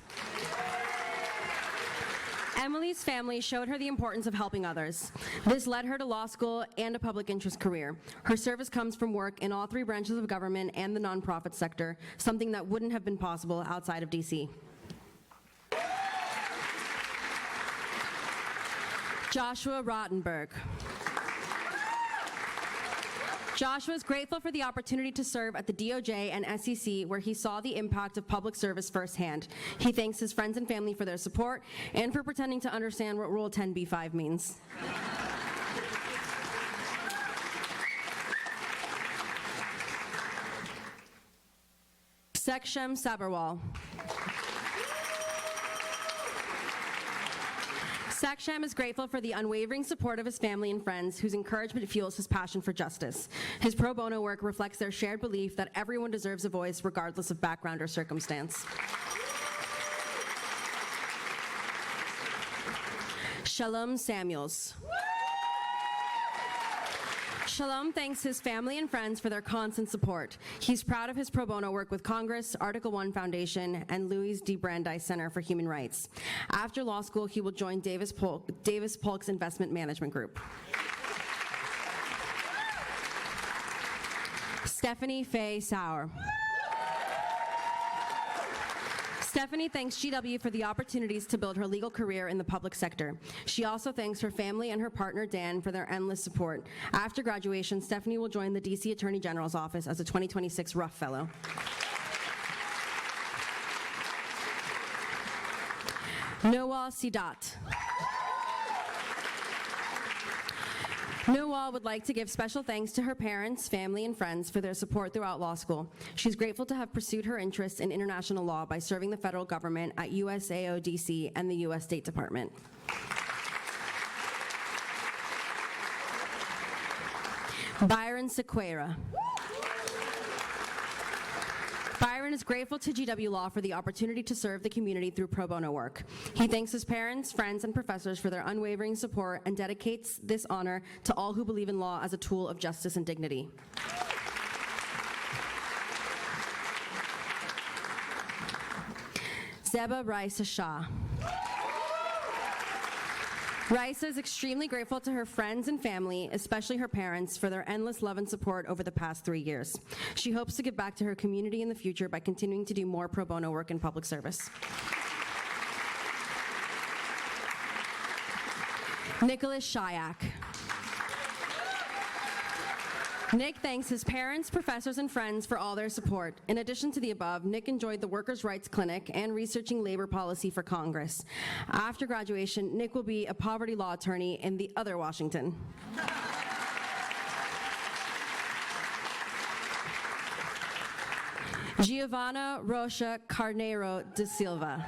Emily's family showed her the importance of helping others. This led her to law school and a public interest career. Her service comes from work in all three branches of government and the nonprofit sector, something that wouldn't have been possible outside of DC. Joshua Rottenberg. Joshua is grateful for the opportunity to serve at the DOJ and SEC, where he saw the impact of public service firsthand. He thanks his friends and family for their support and for pretending to understand what Rule 10b-5 means. Sekshem Sabharwal. Sakshem is grateful for the unwavering support of his family and friends, whose encouragement fuels his passion for justice. His pro bono work reflects their shared belief that everyone deserves a voice regardless of background or circumstance. Shalom Samuels. Shalom thanks his family and friends for their constant support. He's proud of his pro bono work with Congress, Article 1 Foundation, and Louis D. Brandeis Center for Human Rights. After law school, he will join Davis Polk's Investment Management Group. Stephanie Faye Sauer. Stephanie thanks GW for the opportunities to build her legal career in the public sector. She also thanks her family and her partner, Dan, for their endless support. After graduation, Stephanie will join the DC Attorney General's office as a 2026 Ruff Fellow. Noah Sidat. Noah would like to give special thanks to her parents, family, and friends for their support throughout law school. She's grateful to have pursued her interests in international law by serving the federal government at USAO-DC and the U.S. State Department. Byron Sequeira. Byron is grateful to GW Law for the opportunity to serve the community through pro bono work. He thanks his parents, friends, and professors for their unwavering support and dedicates this honor to all who believe in law as a tool of justice and dignity. Zeba Raisa Shah. Raisa is extremely grateful to her friends and family, especially her parents, for their endless love and support over the past 3 years. She hopes to give back to her community in the future by continuing to do more pro bono work in public service. Nicholas Shayak. Nick thanks his parents, professors, and friends for all their support. In addition to the above, Nick enjoyed the Workers' Rights Clinic and researching labor policy for Congress. After graduation, Nick will be a poverty law attorney in the other Washington. Giovanna Rocha Carneiro de Silva.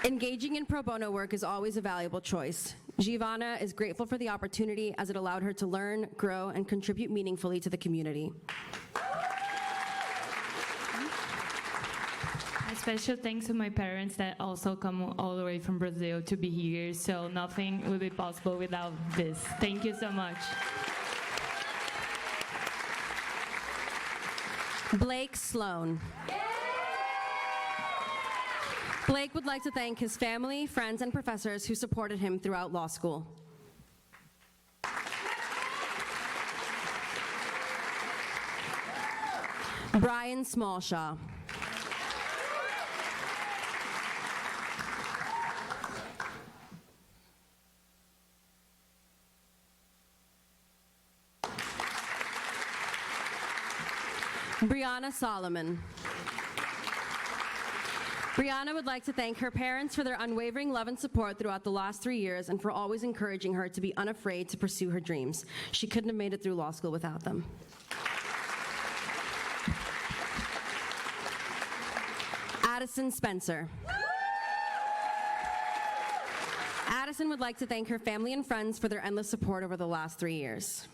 Engaging in pro bono work is always a valuable choice. Giovanna is grateful for the opportunity as it allowed her to learn, grow, and contribute meaningfully to the community. A special thanks to my parents that also come all the way from Brazil to be here, so nothing would be possible without this. Thank you so much. Blake Sloan. Blake would like to thank his family, friends, and professors who supported him throughout law school. Brian Smallshaw. Brianna Solomon. Brianna would like to thank her parents for their unwavering love and support throughout the last 3 years and for always encouraging her to be unafraid to pursue her dreams. She couldn't have made it through law school without them. Addison Spencer. Addison would like to thank her family and friends for their endless support over the last 3 years.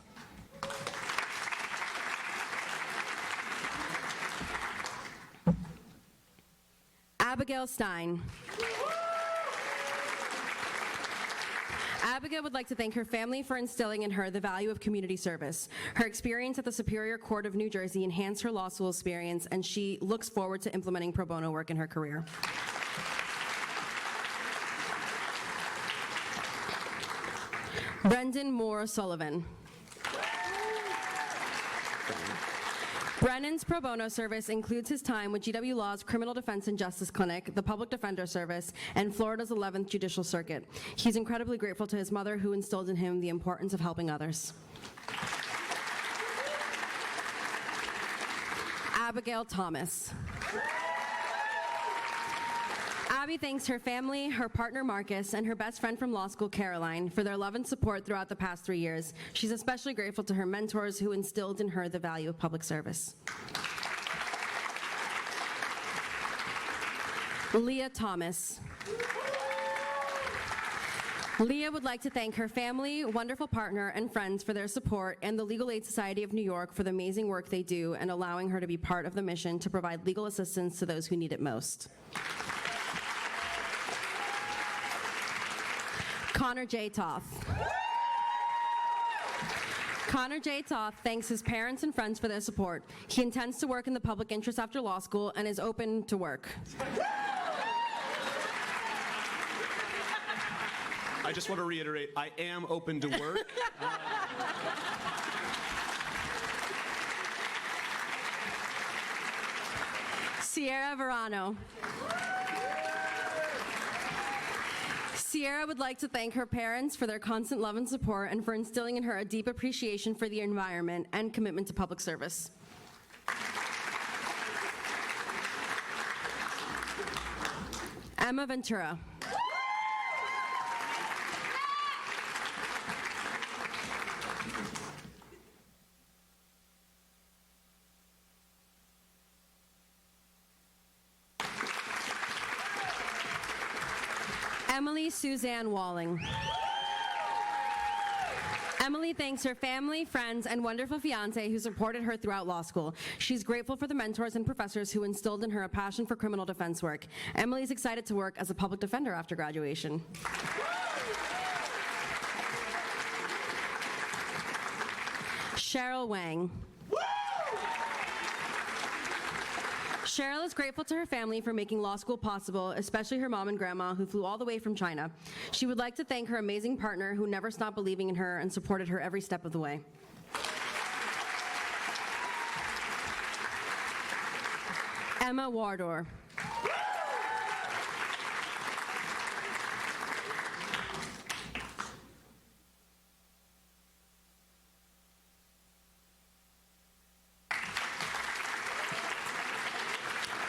Abigail Stein. Abigail would like to thank her family for instilling in her the value of community service. Her experience at the Superior Court of New Jersey enhanced her law school experience, and she looks forward to implementing pro bono work in her career. Brendan Moore Sullivan. Brennan's pro bono service includes his time with GW Law's Criminal Defense and Justice Clinic, the Public Defender Service, and Florida's 11th Judicial Circuit. He's incredibly grateful to his mother, who instilled in him the importance of helping others. Abigail Thomas. Abby thanks her family, her partner Marcus, and her best friend from law school, Caroline, for their love and support throughout the past 3 years. She's especially grateful to her mentors who instilled in her the value of public service. Leah Thomas. Leah would like to thank her family, wonderful partner, and friends for their support, and the Legal Aid Society of New York for the amazing work they do and allowing her to be part of the mission to provide legal assistance to those who need it most. Connor J. Toth. Connor J. Toth thanks his parents and friends for their support. He intends to work in the public interest after law school and is open to work. I just want to reiterate, I am open to work. Sierra Verano. Sierra would like to thank her parents for their constant love and support and for instilling in her a deep appreciation for the environment and commitment to public service. Emma Ventura. Emily Suzanne Walling. Emily thanks her family, friends, and wonderful fiance who supported her throughout law school. She's grateful for the mentors and professors who instilled in her a passion for criminal defense work. Emily's excited to work as a public defender after graduation. Cheryl Wang. Cheryl is grateful to her family for making law school possible, especially her mom and grandma who flew all the way from China. She would like to thank her amazing partner who never stopped believing in her and supported her every step of the way. Emma Wardor.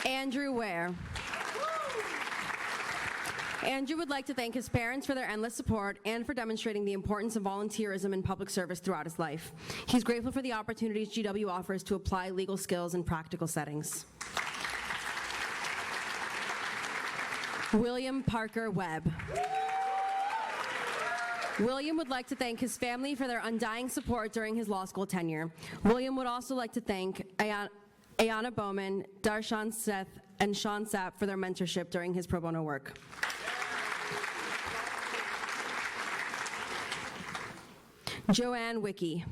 Andrew Ware. Andrew would like to thank his parents for their endless support and for demonstrating the importance of volunteerism in public service throughout his life. He's grateful for the opportunities GW offers to apply legal skills in practical settings. William Parker Webb. William would like to thank his family for their undying support during his law school tenure. William would also like to thank Ayana Bowman, Darshan Seth, and Sean Sapp for their mentorship during his pro bono work. Joanne Wickie.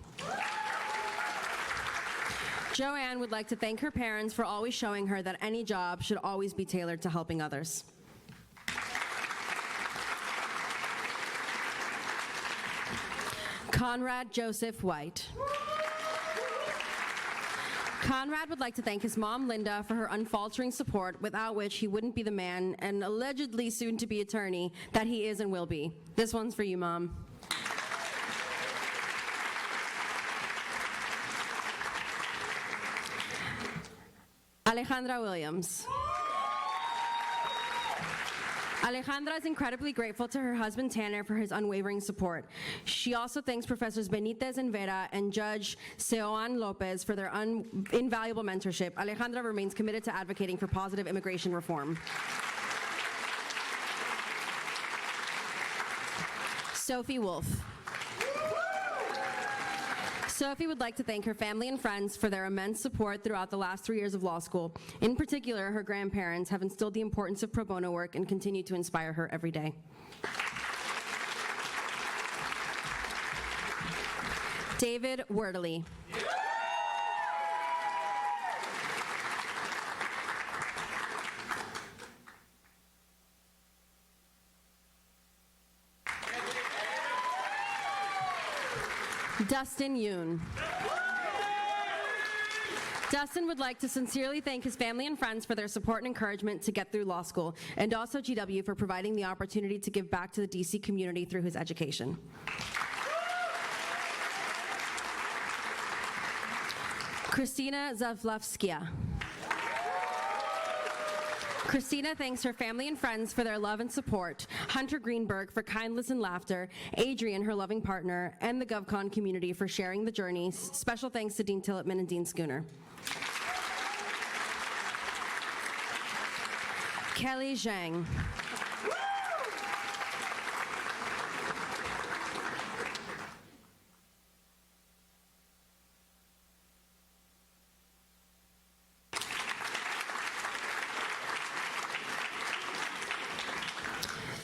Joanne would like to thank her parents for always showing her that any job should always be tailored to helping others. Conrad Joseph White. Conrad would like to thank his mom, Linda, for her unfaltering support, without which he wouldn't be the man and allegedly soon-to-be attorney that he is and will be. This one's for you, Mom. Alejandra Williams. Alejandra is incredibly grateful to her husband Tanner for his unwavering support. She also thanks Professors Benitez and Vera and Judge Seoan Lopez for their invaluable mentorship. Alejandra remains committed to advocating for positive immigration reform. Sophie Wolf. Sophie would like to thank her family and friends for their immense support throughout the last 3 years of law school. In particular, her grandparents have instilled the importance of pro bono work and continue to inspire her every day. David Wordley. Dustin Yoon. Dustin would like to sincerely thank his family and friends for their support and encouragement to get through law school, and also GW for providing the opportunity to give back to the DC community through his education. Christina Zavlavskia. Christina thanks her family and friends for their love and support, Hunter Greenberg for kindness and laughter, Adrian, her loving partner, and the GovCon community for sharing the journey. Special thanks to Dean Tillotman and Dean Schooner. Kelly Zhang.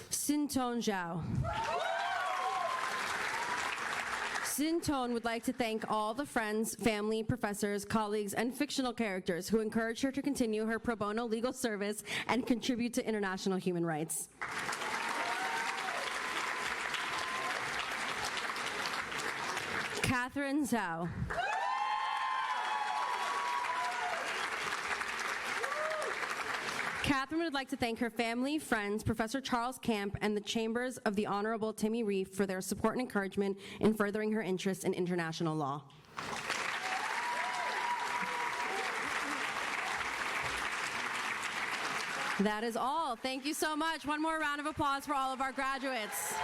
Sinton Zhao. Sinton would like to thank all the friends, family, professors, colleagues, and fictional characters who encouraged her to continue her pro bono legal service and contribute to international human rights. Catherine Zhao. Catherine would like to thank her family, friends, Professor Charles Camp, and the chambers of the Honorable Timmy Reef for their support and encouragement in furthering her interest in international law. That is all. Thank you so much. One more round of applause for all of our graduates.